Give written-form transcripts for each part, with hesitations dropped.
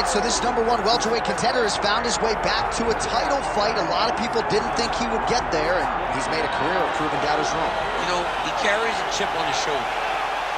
so this #1 welterweight contender has found his way back to a title fight. A lot of people didn't think he would get there, and he's made a career of proving doubters wrong. You know, he carries a chip on his shoulder.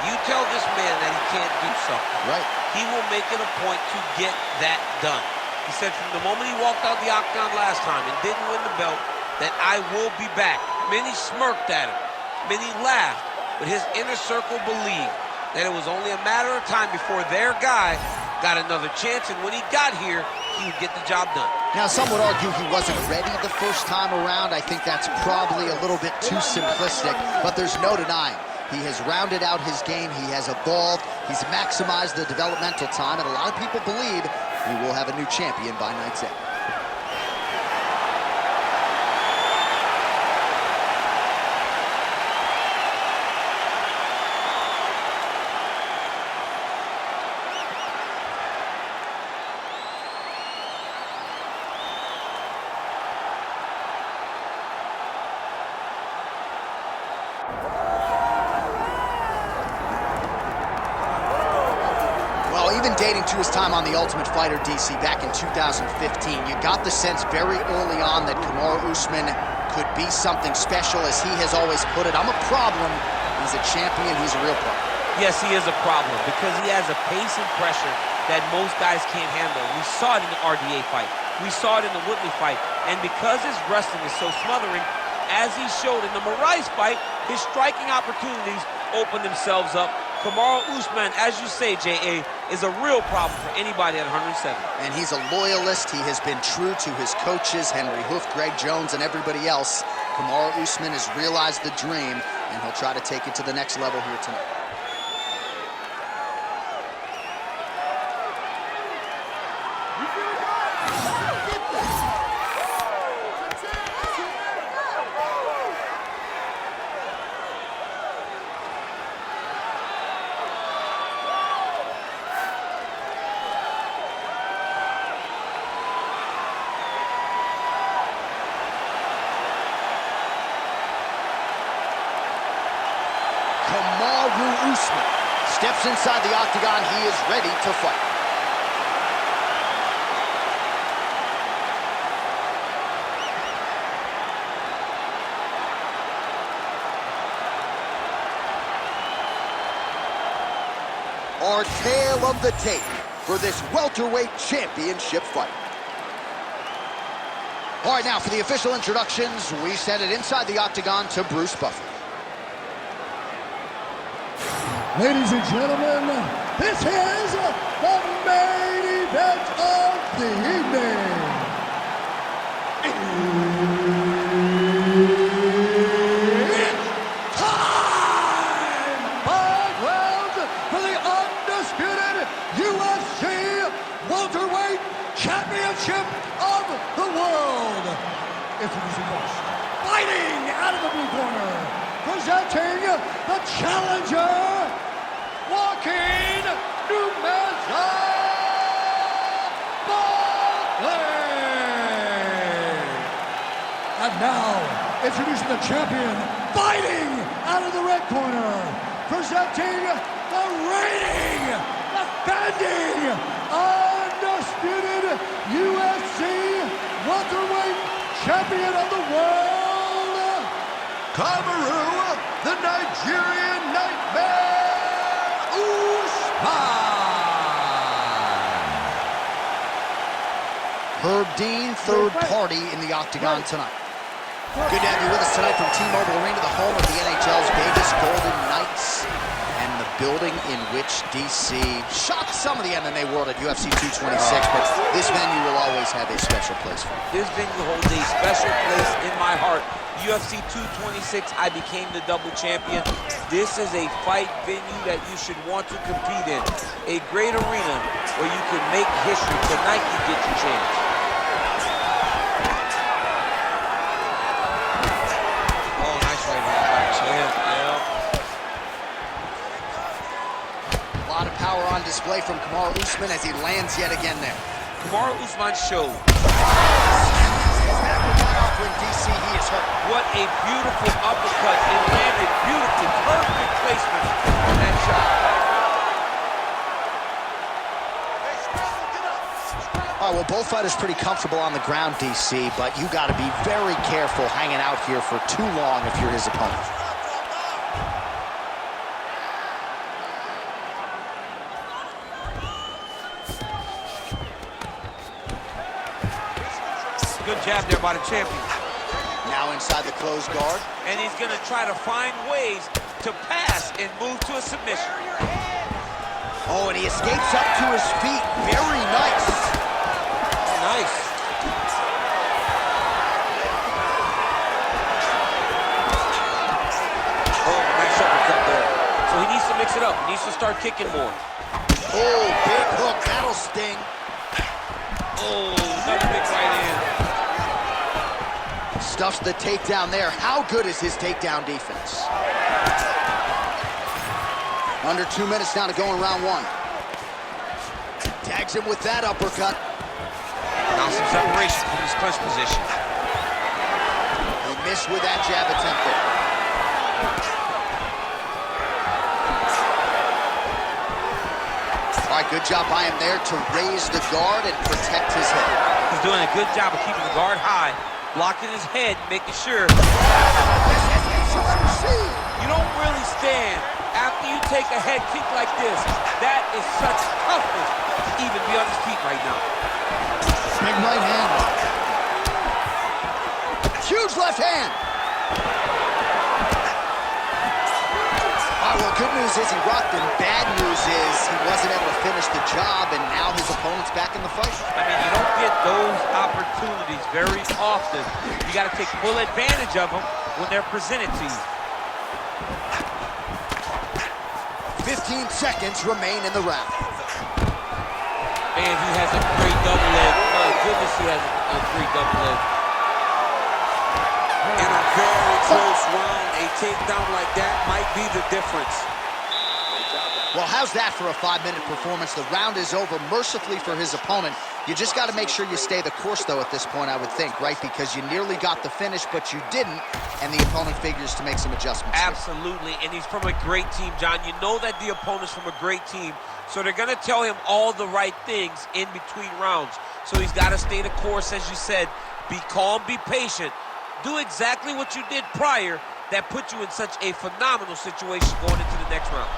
You tell this man that he can't do something. Right. He will make it a point to get that done. He said from the moment he walked out the octagon last time and didn't win the belt, that I will be back. Many smirked at him. Many laughed. But his inner circle believed that it was only a matter of time before their guy got another chance, and when he got here, he would get the job done. Now, some would argue he wasn't ready the first time around. I think that's probably a little bit too simplistic, but there's no denying. He has rounded out his game, he has evolved, he's maximized the developmental time, and a lot of people believe we will have a new champion by night's end. Even dating to his time on The Ultimate Fighter, DC, back in 2015, you got the sense very early on that Kamaru Usman could be something special. As he has always put it, I'm a problem. He's a champion. He's a real problem. Yes, he is a problem because he has a pace and pressure that most guys can't handle. We saw it in the RDA fight. We saw it in the Woodley fight. And because his wrestling is so smothering, as he showed in the Moraes fight, his striking opportunities opened themselves up. Kamaru Usman, as you say, J.A., is a real problem for anybody at 107. And he's a loyalist. He has been true to his coaches, Henry Hoof, Greg Jones, and everybody else. Kamaru Usman has realized the dream, and he'll try to take it to the next level here tonight. Kamaru Usman steps inside the octagon. He is ready to fight. Our tale of the tape for this welterweight championship fight. All right, now for the official introductions, we send it inside the octagon to Bruce Buffer. Ladies and gentlemen, this is the main event of the evening. It's time! 5 rounds for the undisputed UFC welterweight championship of the world. Introducing first, fighting out of the blue corner, presenting the challenger, Joaquin Buckley. And now, introducing the champion, fighting out of the red corner, presenting the reigning, defending, undisputed UFC welterweight champion of the world, Kamaru, the Nigerian Nightmare Usman. Herb Dean, third party in the octagon tonight. Good to have you with us tonight from T-Mobile Arena, the home of the NHL's Vegas Golden Knights, and the building in which DC shocked some of the MMA world at UFC 226, but this venue will always have a special place for you. This venue holds a special place in my heart. UFC 226, I became the double champion. This is a fight venue that you should want to compete in. A great arena where you can make history. Tonight you get your chance. Oh, nice right hand by champ. Yeah. A lot of power on display from Kamaru Usman as he lands yet again there. Kamaru Usman showed. When DC, he is hurt. What a beautiful uppercut. It landed beautifully. Perfect placement on that shot. right, well, both fighters pretty comfortable on the ground, DC, but you got to be very careful hanging out here for too long if you're his opponent. Good jab there by the champion. Now inside the closed guard. And he's going to try to find ways to pass and move to a submission. Oh, and he escapes up to his feet. Very nice. Oh, nice. Oh, nice uppercut there. So he needs to mix it up. He needs to start kicking more. Oh, big hook. That'll sting. Oh, another big right hand. Stuffs the takedown there. How good is his takedown defense? Under 2 minutes now to go in round one. Tags him with that uppercut. Now some separation from his clinch position. He missed with that jab attempt there. All right, good job by him there to raise the guard and protect his head. He's doing a good job of keeping the guard high, blocking his head, making sure. You don't really stand after you take a head kick like this. That is such toughness to even be on his feet right now. Big right hand. Huge left hand. All right, well, good news is he rocked him. Bad news is he wasn't able to finish the job, and now his opponent's back in the fight. I mean, you don't get those opportunities very often. You got to take full advantage of them when they're presented to you. 15 seconds remain in the round. Man, he has a great double leg. Oh, goodness, he has a great double leg. In a very close round, a takedown like that might be the difference. Well, how's that for a 5-minute performance? The round is over mercifully for his opponent. You just got to make sure you stay the course, though, at this point, I would think, right? Because you nearly got the finish, but you didn't, and the opponent figures to make some adjustments. Absolutely, and he's from a great team, John. You know that the opponent's from a great team, so they're going to tell him all the right things in between rounds. So he's got to stay the course, as you said. Be calm, be patient. Do exactly what you did prior that put you in such a phenomenal situation going into the next round.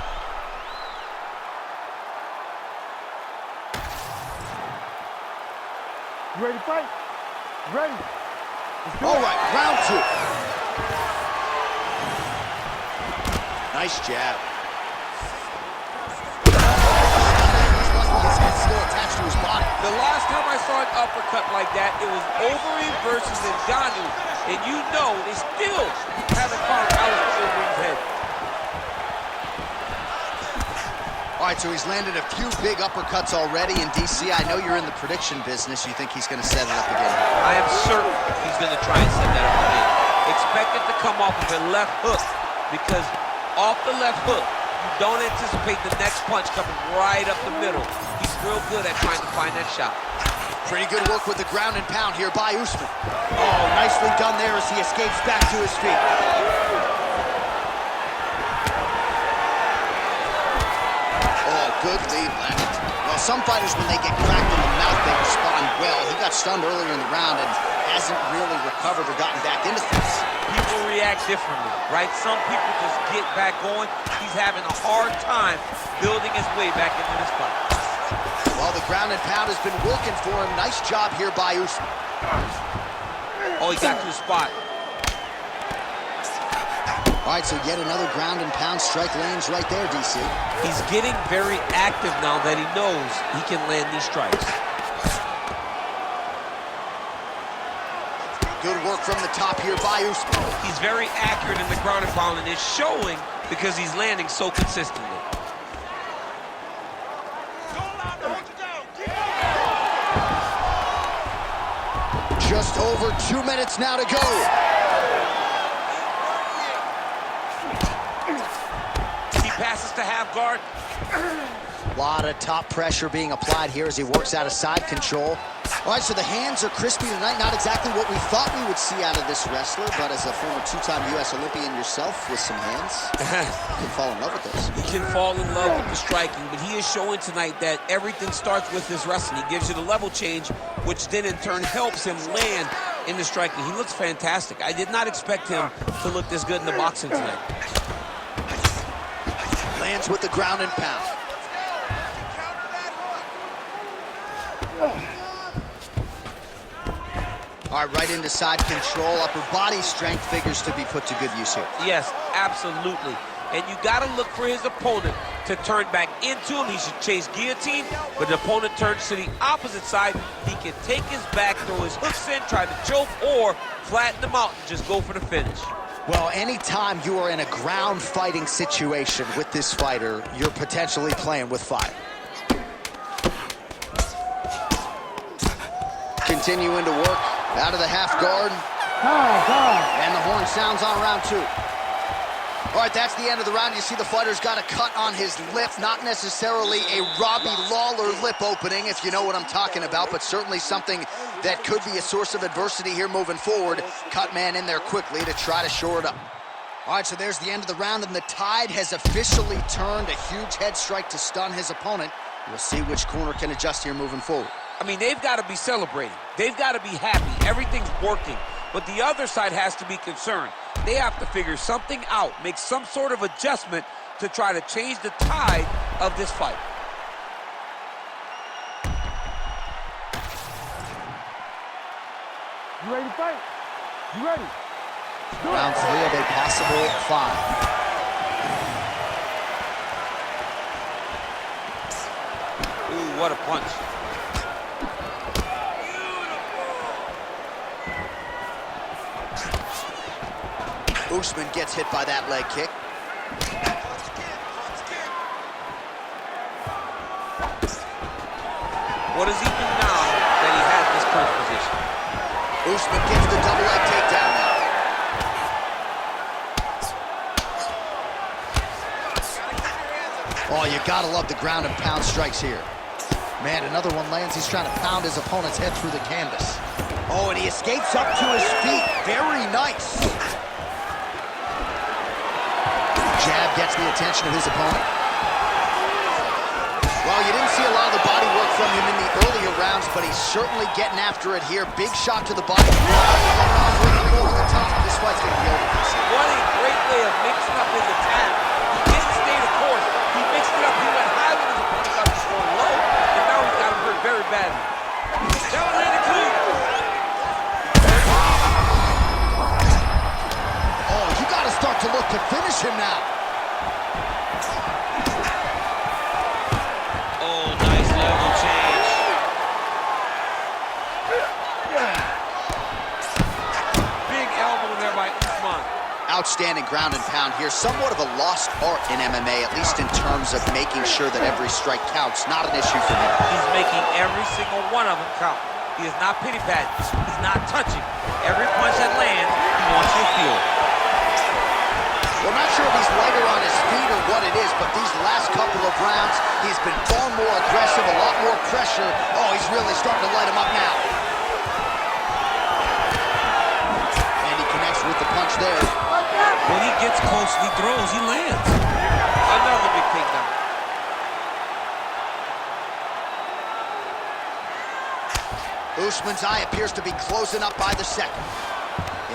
You ready to fight? You ready? All right, round two. Nice jab. His head's still attached to his body. The last time I saw an uppercut like that, it was Overeem versus Ngannou. And you know they still haven't found Alistair Overeem's head. All right, so he's landed a few big uppercuts already. In DC, I know you're in the prediction business. You think he's going to set it up again? I am certain he's going to try and set that up again. Expect it to come off of a left hook, because off the left hook, you don't anticipate the next punch coming right up the middle. He's real good at trying to find that shot. Pretty good work with the ground and pound here by Usman. Oh, nicely done there as he escapes back to his feet. Oh, good lead, Landon. Well, some fighters, when they get cracked in the mouth, they respond well. He got stunned earlier in the round and hasn't really recovered or gotten back into things. People react differently, right? Some people just get back going. He's having a hard time building his way back into this fight. Well, the ground and pound has been working for him. Nice job here by Usman. Oh, he got to the spot. All right, so yet another ground and pound strike lands right there, DC. He's getting very active now that he knows he can land these strikes. Good work from the top here by Usman. He's very accurate in the ground and pound, and it's showing because he's landing so consistently. Just over 2 minutes now to go. He passes to half guard. A lot of top pressure being applied here as he works out of side control. All right, so the hands are crispy tonight. Not exactly what we thought we would see out of this wrestler, but as a former two-time U.S. Olympian yourself with some hands, you can fall in love with those. He can fall in love with the striking, but he is showing tonight that everything starts with his wrestling. He gives you the level change, which then in turn helps him land in the striking. He looks fantastic. I did not expect him to look this good in the boxing tonight. Lands with the ground and pound. All right, right into side control. Upper body strength figures to be put to good use here. Yes, absolutely. And you got to look for his opponent to turn back into him. He should chase guillotine, but the opponent turns to the opposite side. He can take his back, throw his hooks in, try to choke, or flatten him out and just go for the finish. Well, anytime you are in a ground fighting situation with this fighter, you're potentially playing with fire. Continuing to work out of the half guard. And the horn sounds on round 2. All right, that's the end of the round. You see the fighter's got a cut on his lip. Not necessarily a Robbie Lawler lip opening, if you know what I'm talking about, but certainly something that could be a source of adversity here moving forward. Cut man in there quickly to try to shore it up. All right, so there's the end of the round, and the tide has officially turned. A huge head strike to stun his opponent. We'll see which corner can adjust here moving forward. I mean, they've got to be celebrating. They've got to be happy. Everything's working. But the other side has to be concerned. They have to figure something out, make some sort of adjustment to try to change the tide of this fight. You ready to fight? You ready? Round 3 of a possible 5. Ooh, what a punch. Usman gets hit by that leg kick. What does he do now that he has this punch position? Usman gets the double leg takedown now. Oh, you gotta love the ground and pound strikes here. Man, another one lands. He's trying to pound his opponent's head through the canvas. Oh, and he escapes up to his feet. Very nice. Jab gets the attention of his opponent. Well, you didn't see a lot of the body work from him in the earlier rounds, but he's certainly getting after it here. Big shot to the body. Over the top. This fight's going to be over. What a great way of mixing up his attack. He didn't stay the course. He mixed it up. He went high when his opponent got just going low, and now he's got him hurt very badly. That one landed clean. Oh, you got to start to look to finish him now. Outstanding ground and pound here. Somewhat of a lost art in MMA, at least in terms of making sure that every strike counts. Not an issue for him. He's making every single one of them count. He is not pity-patting. He's not touching. Every punch that lands, he wants you to feel it. Well, I'm not sure if he's lighter on his feet or what it is, but these last couple of rounds, he's been far more aggressive, a lot more pressure. Oh, he's really starting to light him up now. And he connects with the punch there. When he gets close, he throws, he lands. Another big takedown. Usman's eye appears to be closing up by the second.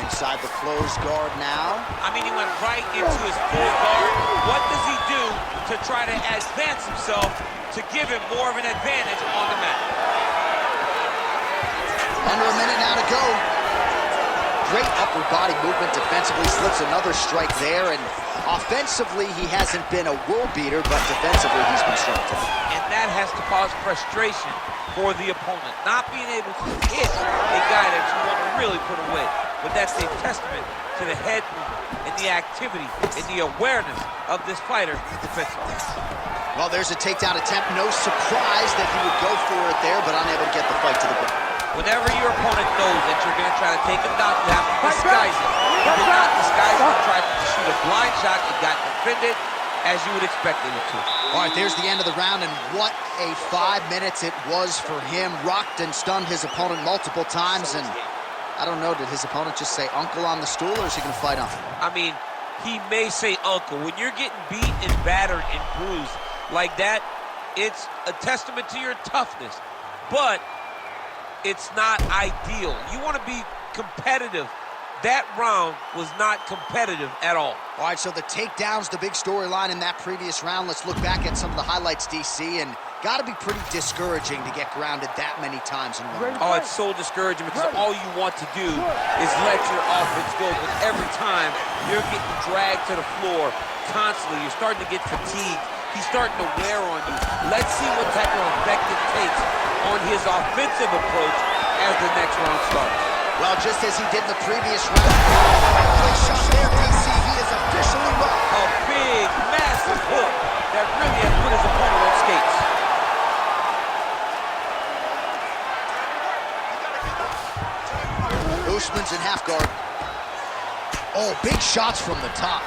Inside the closed guard now. I mean, he went right into his full guard. What does he do to try to advance himself to give him more of an advantage on the mat? Under a minute now to go. Great upper body movement defensively, slips another strike there, and offensively he hasn't been a world beater, but defensively he's been strong tonight. And that has to cause frustration for the opponent, not being able to hit a guy that you want to really put away. But that's a testament to the head movement and the activity and the awareness of this fighter defensively. Well, there's a takedown attempt. No surprise that he would go for it there, but unable to get the fight to the ground. Whenever your opponent knows that you're going to try to take him down, you have to disguise it. He did not disguise it. He tried to shoot a blind shot. It got defended. as you would expect them to. All right, there's the end of the round, and what a 5 minutes it was for him. Rocked and stunned his opponent multiple times, and I don't know, did his opponent just say uncle on the stool, or is he going to fight on? I mean, he may say uncle. When you're getting beat and battered and bruised like that, it's a testament to your toughness, but it's not ideal. You want to be competitive. That round was not competitive at all. All right, so the takedown's the big storyline in that previous round. Let's look back at some of the highlights, DC, and got to be pretty discouraging to get grounded that many times in one round. Oh, it's so discouraging because all you want to do is let your offense go, but every time you're getting dragged to the floor constantly, you're starting to get fatigued. He's starting to wear on you. Let's see what type of effect it takes on his offensive approach as the next round starts. Well, just as he did in the previous round. Quick shot there, DC. He is officially rocked. A big, massive hook that really has put his opponent on skates. Usman's in half guard. Oh, big shots from the top.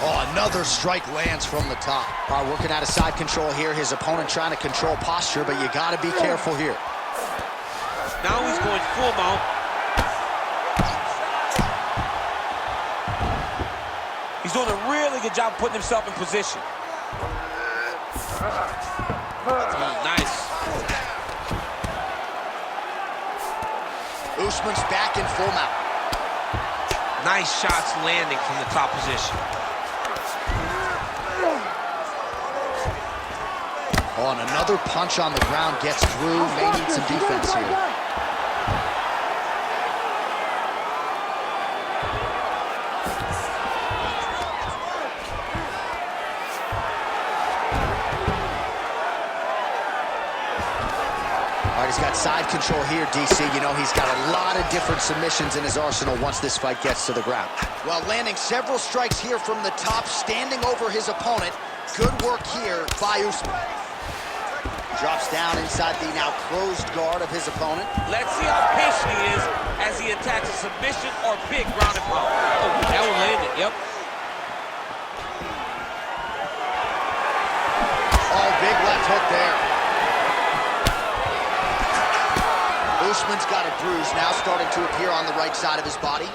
Oh, another strike lands from the top. All right, working out of side control here. His opponent trying to control posture, but you got to be careful here. Now he's going full mount. He's doing a really good job putting himself in position. Nice. Usman's back in full mount. Nice shots landing from the top position. Oh, and another punch on the ground gets through. May need some defense here. All right, he's got side control here, DC. You know, he's got a lot of different submissions in his arsenal once this fight gets to the ground. Well, landing several strikes here from the top, standing over his opponent. Good work here by Usman. Drops down inside the now closed guard of his opponent. Let's see how patient he is as he attacks a submission or big ground and pound. Oh, that one landed, yep. Oh, big left hook there. Usman's got a bruise now starting to appear on the right side of his body.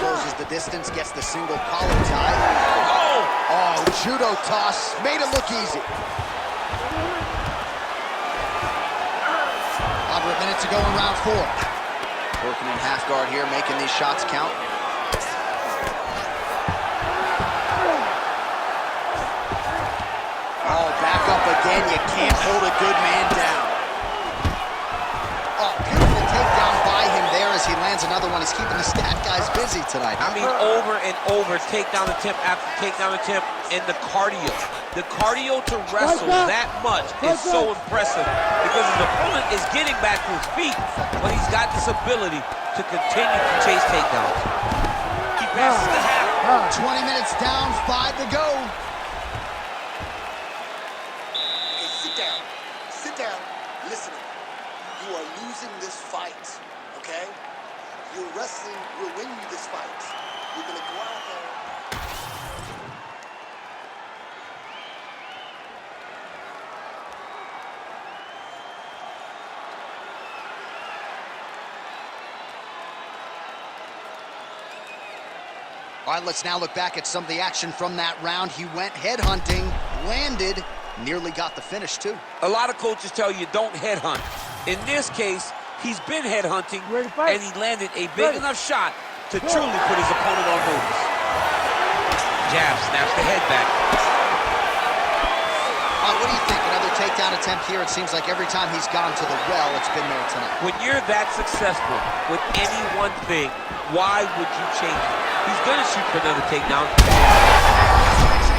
Closes the distance, gets the single collar tie. Oh, judo toss, made it look easy. Under a minute to go in round 4. Working in half guard here, making these shots count. Oh, back up again, you can't hold a good man down. Oh, beautiful takedown by him there as he lands another one. He's keeping the stat guys busy tonight. I mean, over and over, takedown attempt after takedown attempt, and the cardio. The cardio to wrestle that much is so impressive because his opponent is getting back to his feet, but he's got this ability to continue to chase takedowns. He passes the half. 20 minutes down, 5 to go. Okay, sit down. Sit down. Listen. You are losing this fight, okay? Your wrestling will win you this fight. You're gonna go out there. All right, let's now look back at some of the action from that round. He went headhunting, landed, nearly got the finish too. A lot of coaches tell you don't headhunt. In this case, he's been headhunting, and he landed a big enough shot to truly put his opponent on notice. Jab snaps the head back. What do you think? Another takedown attempt here. It seems like every time he's gone to the well, it's been there tonight. When you're that successful with any one thing, why would you change it? He's going to shoot for another takedown.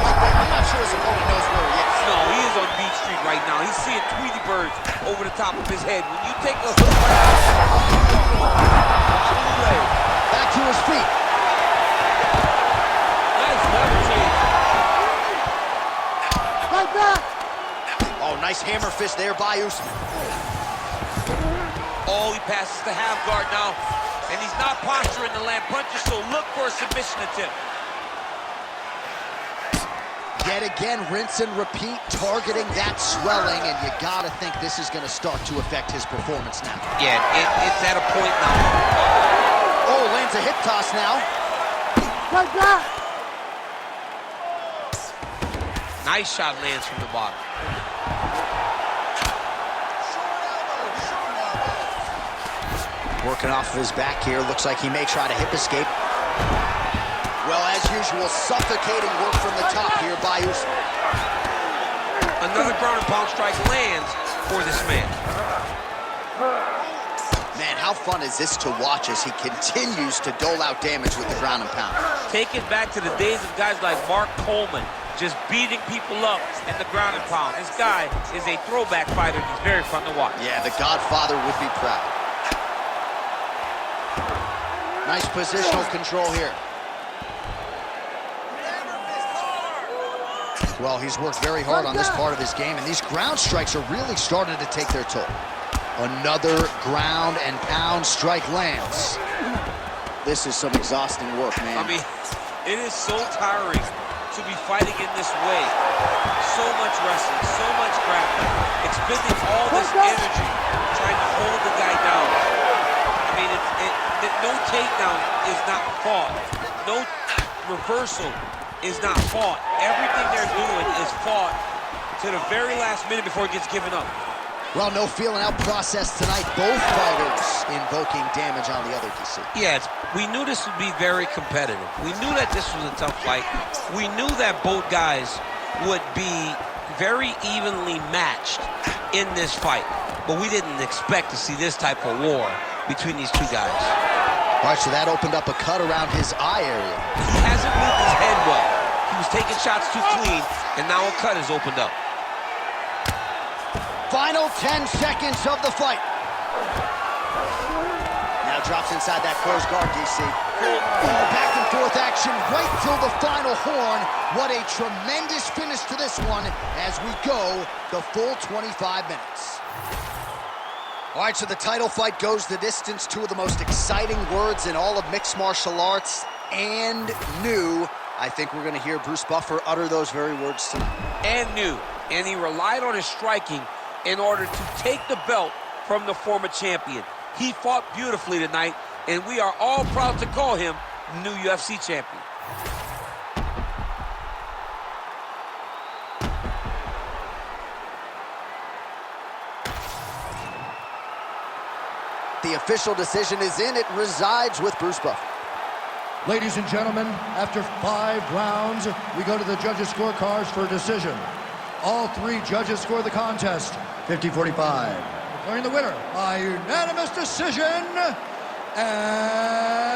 I'm not sure his opponent knows where he is. No, he is on Beach Street right now. He's seeing Tweety birds over the top of his head. When you take a hook back to his feet. Nice level change. Like that. nice hammer fist there by Usman. Oh, he passes the half guard now. And he's not posturing to land punches, so look for a submission attempt. Yet again, rinse and repeat, targeting that swelling, and you gotta think this is gonna start to affect his performance now. Yeah, it's at a point now. Oh, lands a hip toss now. Like that. Nice shot lands from the bottom. Working off of his back here, looks like he may try to hip escape. Well, as usual, suffocating work from the top here by Usman. Another ground and pound strike lands for this man. Man, how fun is this to watch as he continues to dole out damage with the ground and pound. Take it back to the days of guys like Mark Coleman, just beating people up in the ground and pound. This guy is a throwback fighter. He's very fun to watch. Yeah, the Godfather would be proud. Nice positional control here. Well, he's worked very hard on this part of his game, and these ground strikes are really starting to take their toll. Another ground and pound strike lands. This is some exhausting work, man. I mean, it is so tiring to be fighting in this way. So much wrestling, so much grappling, expending all this energy trying to hold the guy down. I mean, no takedown is not fought. No reversal is not fought. Everything they're doing is fought to the very last minute before it gets given up. Well, no feeling out process tonight. Both fighters invoking damage on the other, DC. Yes, we knew this would be very competitive. We knew that this was a tough fight. We knew that both guys would be very evenly matched in this fight. But we didn't expect to see this type of war between these two guys. All right, so that opened up a cut around his eye area. He hasn't moved his head well. He was taking shots too clean, and now a cut has opened up. Final 10 seconds of the fight. Now drops inside that closed guard, DC. Back and forth action right till the final horn. What a tremendous finish to this one as we go the full 25 minutes. All right, so the title fight goes the distance. Two of the most exciting words in all of mixed martial arts, and new. I think we're going to hear Bruce Buffer utter those very words tonight. And new. And he relied on his striking in order to take the belt from the former champion. He fought beautifully tonight, and we are all proud to call him new UFC champion. The official decision is in. It resides with Bruce Buffer. Ladies and gentlemen, after 5 rounds, we go to the judges' scorecards for a decision. All 3 judges score the contest 50-45. Declaring the winner by unanimous decision, and